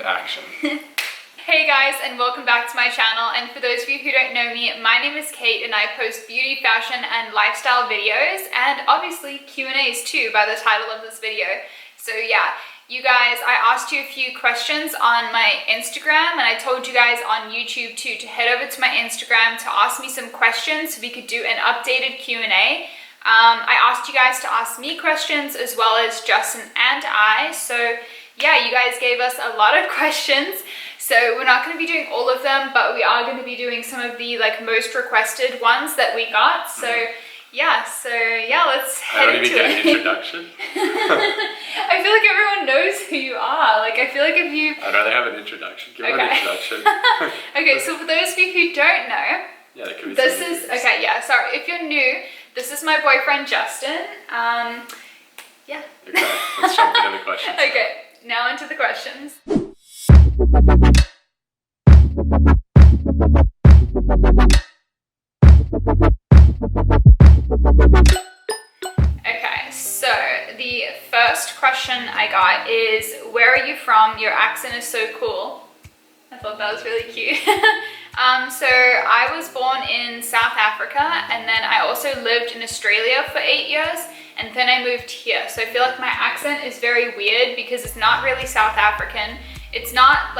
action. Hey guys, and welcome back to my channel. And for those of you who don't know me, my name is Kate and I post beauty, fashion and lifestyle videos, and obviously Q&As too by the title of this video. So yeah, you guys, I asked you a few questions on my Instagram, and I told you guys on YouTube too to head over to my Instagram to ask me some questions so we could do an updated Q&A. I asked you guys to ask me questions as well as Justin and I. So yeah, you guys gave us a lot of questions. So we're not going to be doing all of them, but we are going to be doing some of the most requested ones that we got. So yeah, let's head into it. I don't even get an introduction. I feel like everyone knows who you are. I feel like if you... I'd rather have an introduction. Give an introduction. Okay, so for those of you who don't know, yeah, that could be this is... Okay, yeah, sorry. If you're new, this is my boyfriend, Justin. Yeah. Okay, let's jump into the questions. Okay, now into the questions. Okay, so the first question I got is, where are you from? Your accent is so cool. I thought that was really cute. So I was born in South Africa, and then I also lived in Australia for 8 years, and then I moved here. So I feel like my accent is very weird because it's not really South African. It's not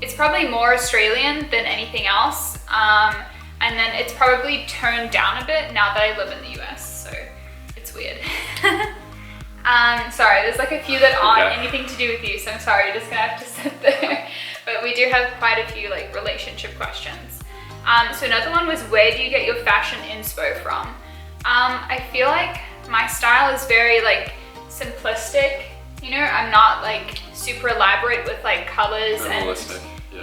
it's probably more Australian than anything else. And then it's probably toned down a bit now that I live in the US, so it's weird. Sorry, there's a few that aren't anything to do with you, so I'm sorry, you're just gonna have to sit there. But we do have quite a few relationship questions. So another one was, where do you get your fashion inspo from? I feel like my style is very simplistic, you know? I'm not super elaborate with colors and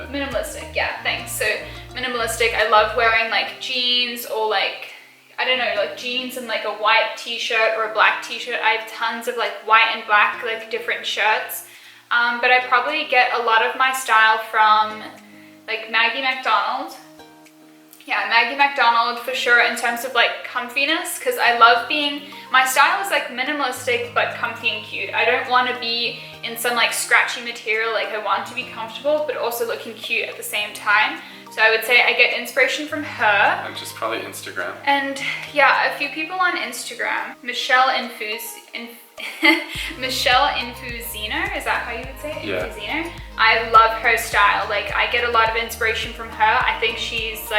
minimalistic, yeah, thanks. So minimalistic, I love wearing jeans or I don't know, jeans and a white t-shirt or a black t-shirt. I have tons of white and black different shirts. But I probably get a lot of my style from Maggie McDonald. Yeah, Maggie McDonald for sure in terms of comfiness, because I love being, my style is minimalistic but comfy and cute. I don't want to be in some scratchy material. I want to be comfortable but also looking cute at the same time. So I would say I get inspiration from her. And just probably Instagram. And yeah, a few people on Instagram. Michelle Infuzino, is that how you would say it? Yeah. Infuzino. I love her style. I get a lot of inspiration from her. I think she's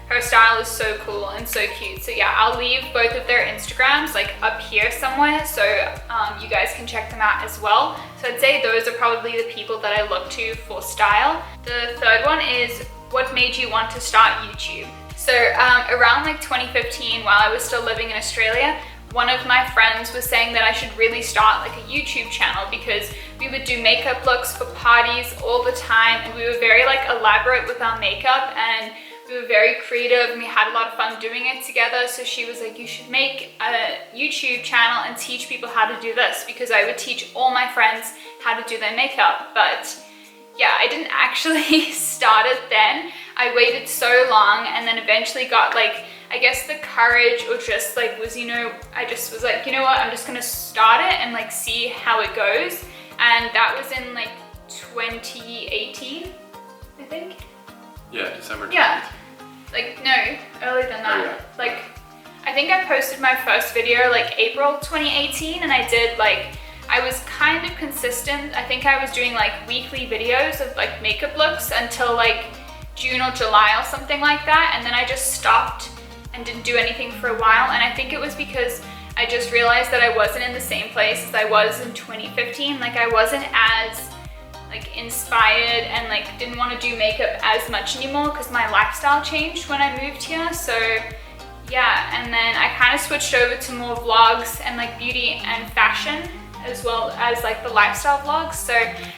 her style is so cool and so cute. So yeah, I'll leave both of their Instagrams up here somewhere, so you guys can check them out as well. So I'd say those are probably the people that I look to for style. The third one is, what made you want to start YouTube? So around 2015, while I was still living in Australia, one of my friends was saying that I should really start a YouTube channel because we would do makeup looks for parties all the time, and we were very elaborate with our makeup, and we were very creative and we had a lot of fun doing it together. So she was like, you should make a YouTube channel and teach people how to do this, because I would teach all my friends how to do their makeup. But yeah, I didn't actually start it then. I waited so long, and then eventually got I guess the courage, or just was, I just was you know what, I'm just gonna start it and see how it goes. And that was in 2018, I think. Yeah, December 2018. Yeah, no, earlier than that. Oh, yeah. I think I posted my first video April 2018, and I did I was kind of consistent. I think I was doing weekly videos of makeup looks until June or July or something like that, and then I just stopped and didn't do anything for a while. And I think it was because I just realized that I wasn't in the same place as I was in 2015. I wasn't as inspired and didn't want to do makeup as much anymore because my lifestyle changed when I moved here. So yeah, and then I kind of switched over to more vlogs and beauty and fashion, as well as the lifestyle vlogs. So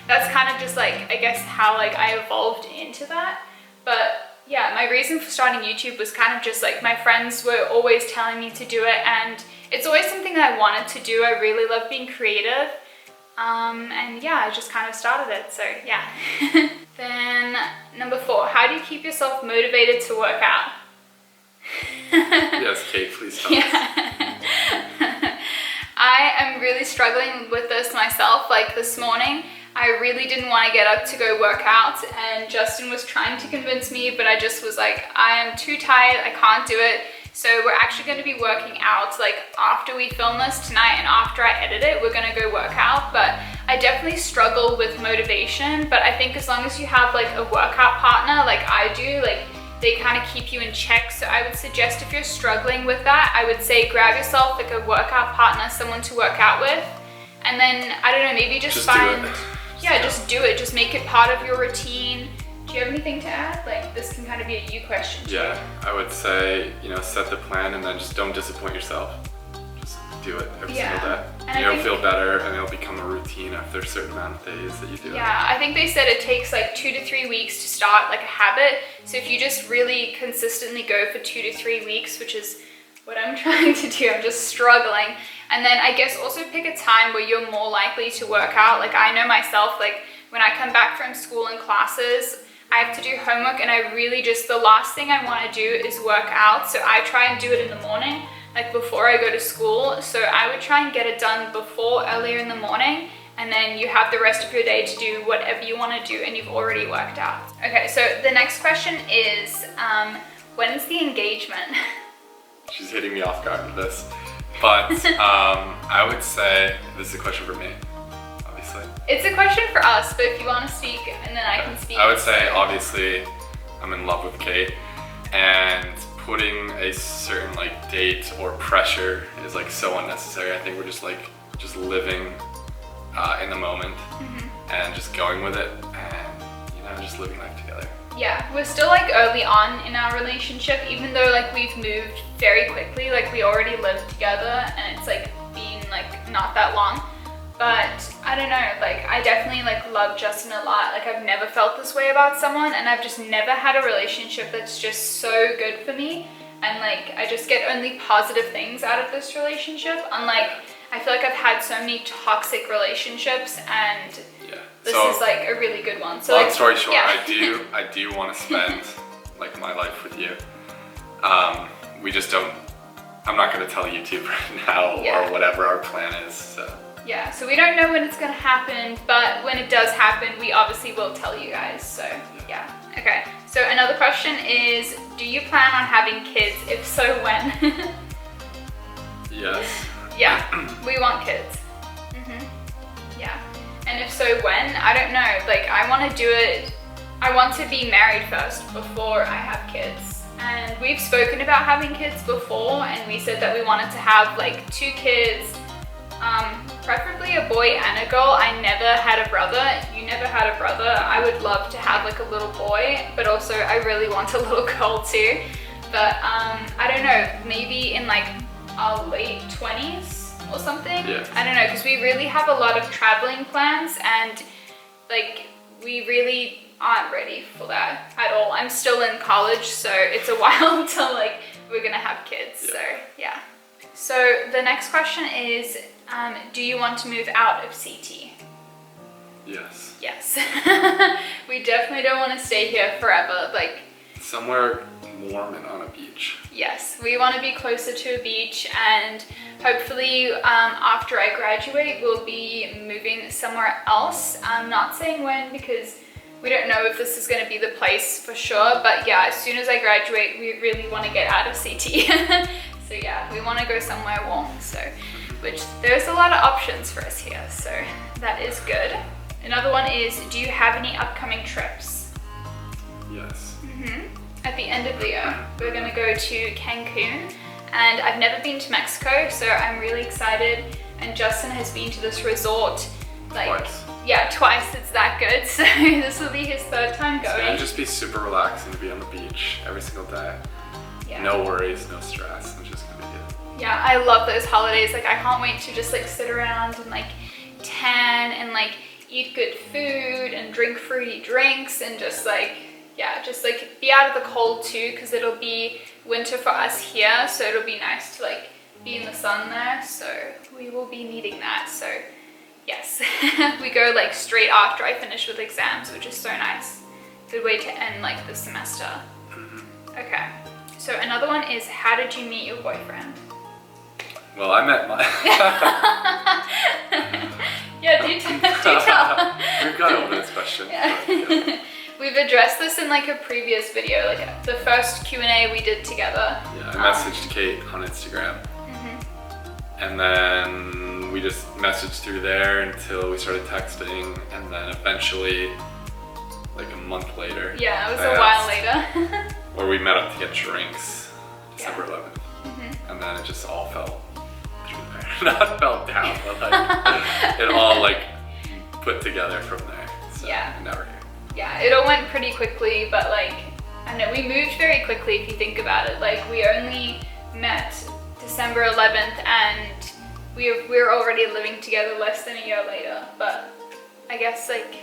that's kind of just I guess how I evolved into that. But yeah, my reason for starting YouTube was kind of just my friends were always telling me to do it, and it's always something that I wanted to do. I really love being creative. And yeah, I just kind of started it, so yeah. Then number 4, how do you keep yourself motivated to work out? Yes, Kate, please tell us. I am really struggling with this myself. This morning, I really didn't want to get up to go work out, and Justin was trying to convince me, but I just was like, I am too tired, I can't do it. So we're actually going to be working out like after we film this tonight, and after I edit it, we're going to go work out. But I definitely struggle with motivation, but I think as long as you have like a workout partner like I do, like they kind of keep you in check. So I would suggest if you're struggling with that, I would say grab yourself like a workout partner, someone to work out with. And then, I don't know, maybe just find, yeah, just do it. Just make it part of your routine. Do you have anything to add? Like, this can kind of be a you question too. Yeah, I would say, you know, set the plan and then just don't disappoint yourself. Just do it every single day. And you'll feel better, and it'll become a routine after a certain amount of days that you do it. Yeah, I think they said it takes like 2 to 3 weeks to start like a habit. So if you just really consistently go for 2 to 3 weeks, which is what I'm trying to do, I'm just struggling. And then I guess also pick a time where you're more likely to work out. Like I know myself, like when I come back from school and classes, I have to do homework, and I really just, the last thing I want to do is work out. So I try and do it in the morning, like before I go to school. So I would try and get it done earlier in the morning, and then you have the rest of your day to do whatever you want to do, and you've already worked out. Okay, so the next question is, when's the engagement? She's hitting me off guard with this. But I would say, this is a question for me, obviously. It's a question for us, but if you want to speak, and then I can speak. I would say, obviously, I'm in love with Kate, and putting a certain like date or pressure is like so unnecessary. I think we're just living in the moment and just going with it, and you know, just living life together. Yeah, we're still like early on in our relationship, even though like we've moved very quickly, like we already live together, and it's like been like not that long. But I don't know, like I definitely like love Justin a lot. Like I've never felt this way about someone, and I've just never had a relationship that's just so good for me. And like I just get only positive things out of this relationship. Unlike, I feel like I've had so many toxic relationships, and this is like a really good one. So long like, story short, yeah. I do want to spend like my life with you. We just don't, I'm not going to tell YouTube right now or whatever our plan is. So. Yeah, so we don't know when it's gonna happen, but when it does happen, we obviously will tell you guys, so yeah. Okay, so another question is, do you plan on having kids? If so, when? Yes. Yeah, we want kids. Yeah, and if so, when? I don't know, like I wanna do it, I want to be married first before I have kids. And we've spoken about having kids before, and we said that we wanted to have like 2 kids, preferably a boy and a girl. I never had a brother. You never had a brother. I would love to have like a little boy, but also I really want a little girl too. But I don't know, maybe in like our late 20s or something. Yeah. I don't know, because we really have a lot of traveling plans, and like we really aren't ready for that at all. I'm still in college, so it's a while until like we're gonna have kids. So yeah. So the next question is, do you want to move out of CT? Yes. Yes. We definitely don't want to stay here forever. Like somewhere warm and on a beach. Yes, we want to be closer to a beach, and hopefully after I graduate, we'll be moving somewhere else. I'm not saying when, because we don't know if this is going to be the place for sure, but yeah, as soon as I graduate, we really want to get out of CT. So yeah, we want to go somewhere warm, so, which there's a lot of options for us here, so that is good. Another one is, do you have any upcoming trips? Yes. At the end of the year, we're going to go to Cancun, and I've never been to Mexico, so I'm really excited, and Justin has been to this resort like Twice. Yeah, twice. It's that good, so this will be his 3rd time going. It's gonna just be super relaxing to be on the beach every single day. Yeah. No worries, no stress. It's just gonna be good. Yeah, I love those holidays. Like I can't wait to just like sit around and like tan and like eat good food and drink fruity drinks, and just like, yeah, just like be out of the cold too, because it'll be winter for us here, so it'll be nice to like be in the sun there, so we will be needing that. So yes, we go like straight after I finish with exams, which is so nice. Good way to end like the semester. Okay, so another one is, how did you meet your boyfriend? Well, I met my... Yeah, do tell. We've gone over this question. Yeah. But, yeah. We've addressed this in like a previous video, like the first Q&A we did together. Yeah, I messaged Kate on Instagram. And then we just messaged through there until we started texting, and then eventually, like a month later. Yeah, it was a while later. Where we met up to get drinks, December 11th. And then it just all fell through there. Not fell down, but like, it all like put together from there. So Yeah. now we're here. Yeah, it all went pretty quickly, but like, I know we moved very quickly if you think about it. Like, we only met December 11th and we're already living together less than a year later. But I guess like,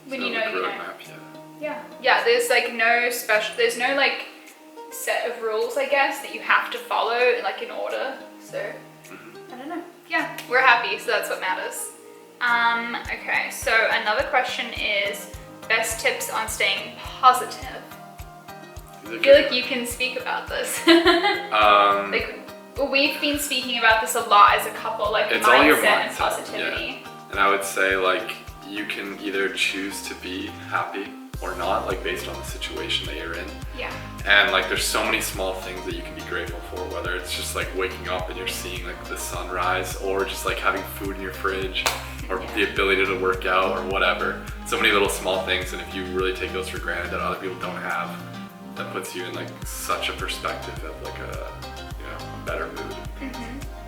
when you know, you know. Yeah, there's like no there's no like set of rules, I guess, that you have to follow like in order. So, I don't know. Yeah, we're happy, so that's what matters. Okay, so another question is best tips on staying positive. I feel like you can speak about this. Like, we've been speaking about this a lot as a couple, like it's all your mindset mindset and positivity. Yeah. And I would say like you can either choose to be happy or not, like based on the situation that you're in. Yeah. And like there's so many small things that you can be grateful for, whether it's just like waking up and you're seeing like the sunrise, or just like having food in your fridge, or the ability to work out, or whatever. So many little small things, and if you really take those for granted that other people don't have, that puts you in like such a perspective of like a, you know, a better mood.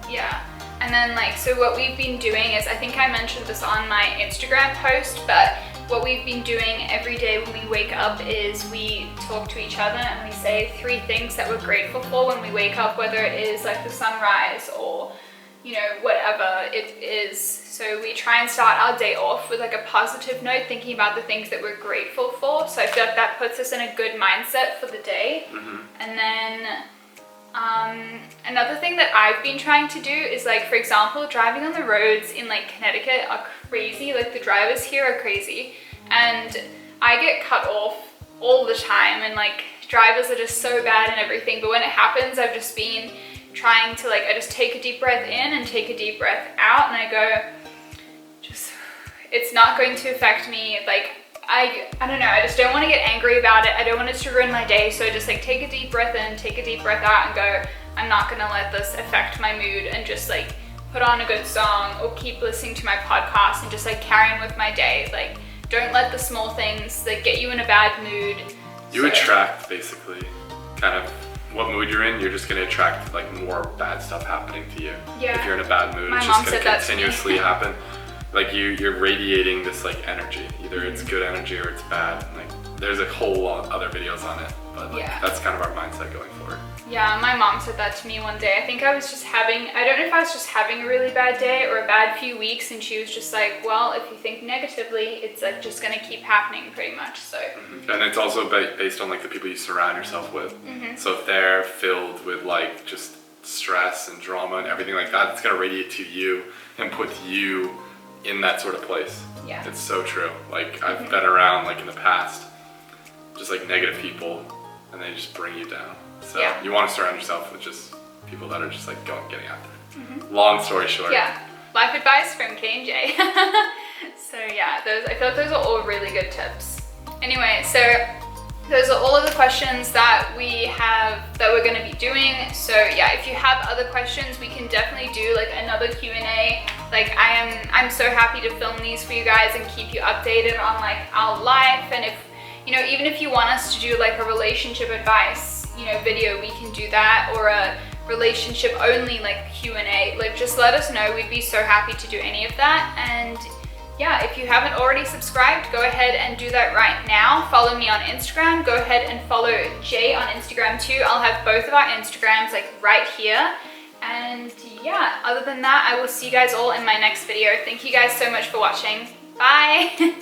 Yeah. And then like, so what we've been doing is, I think I mentioned this on my Instagram post, but what we've been doing every day when we wake up is we talk to each other and we say 3 things that we're grateful for when we wake up, whether it is like the sunrise or, you know, whatever it is. So we try and start our day off with like a positive note, thinking about the things that we're grateful for. So I feel like that puts us in a good mindset for the day. And then another thing that I've been trying to do is, like, for example, driving on the roads in like Connecticut are crazy. Like, the drivers here are crazy, and I get cut off all the time, and like drivers are just so bad and everything. But when it happens, I've just been trying to like, I just take a deep breath in and take a deep breath out, and I go, just, it's not going to affect me. Like, I don't know, I just don't want to get angry about it. I don't want it to ruin my day. So I just like take a deep breath in, take a deep breath out, and go, I'm not gonna let this affect my mood, and just like put on a good song or keep listening to my podcast and just like carry on with my day. Like, don't let the small things like get you in a bad mood. You attract basically kind of what mood you're in. You're just gonna attract like more bad stuff happening to you. Yeah. If you're in a bad mood, My it's mom just gonna said that to me. continuously happen. Like you're radiating this like energy. Either it's good energy or it's bad. Like there's a whole lot of other videos on it, but like, that's kind of our mindset going forward. Yeah, my mom said that to me one day. I think I was just having, I don't know if I was just having a really bad day or a bad few weeks, and she was just like, well, if you think negatively, it's like just gonna keep happening pretty much, so. And it's also based on like the people you surround yourself with. So if they're filled with like just stress and drama and everything like that, it's gonna radiate to you and put you in that sort of place. Yeah. It's so true. Like I've been around like in the past, just like negative people, and they just bring you down. So you want to surround yourself with just people that are just like getting out there. Long story short. Yeah, life advice from K&J. So yeah, I feel like those are all really good tips. Anyway, so those are all of the questions that we have that we're going to be doing. So yeah, if you have other questions, we can definitely do like another Q&A. Like I'm so happy to film these for you guys and keep you updated on like our life. And if, you know, even if you want us to do like a relationship advice, you know, video, we can do that, or a relationship only like Q&A. Like, just let us know. We'd be so happy to do any of that. And yeah, if you haven't already subscribed, go ahead and do that right now. Follow me on Instagram. Go ahead and follow Jay on Instagram too. I'll have both of our Instagrams like right here. And yeah, other than that, I will see you guys all in my next video. Thank you guys so much for watching. Bye.